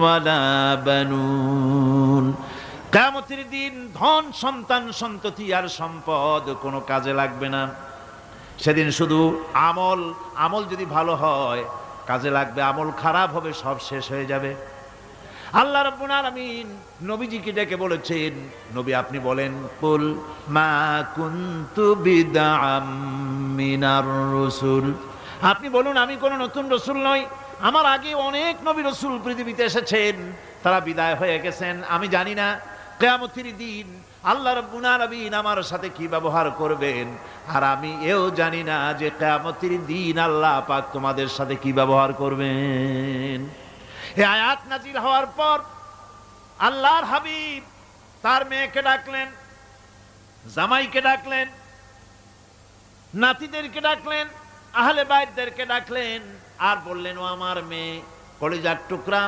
ওয়ালা বানুন। কিয়ামতের দিন ধন সন্তান সন্ততি আর সম্পদ কোনো কাজে লাগবে না। সেদিন শুধু আমল যদি ভালো হয় কাজে লাগবে, আমল খারাপ হবে সব শেষ হয়ে যাবে। আল্লাহ রাব্বুল আলামিন নবীজিকে ডেকে বলেছেন, নবী আপনি বলেন, কুল মা কুনতু বিদআম মিনার রাসূল, আপনি বলুন আমি কোন নতুন রাসূল নই, আমার আগে অনেক নবী রাসূল পৃথিবীতে এসেছেন, তারা বিদায় হয়ে গেছেন। আমি জানি না কিয়ামতের দিন আল্লাহ রাব্বুল আলামিন আমার সাথে কি ব্যবহার করবেন, আর আমি এও জানি না যে কিয়ামতের দিন আল্লাহ পাক তোমাদের সাথে কি ব্যবহার করবেন। এই আয়াত নাজিল হওয়ার পর আল্লাহর হাবিব তার মেয়েকে ডাকলেন, জামাইকে ডাকলেন, নাতিদেরকে ডাকলেন, আহলে বাইতদেরকে ডাকলেন, আর বললেন, ও আমার মেয়ে, কলিজার টুকরা,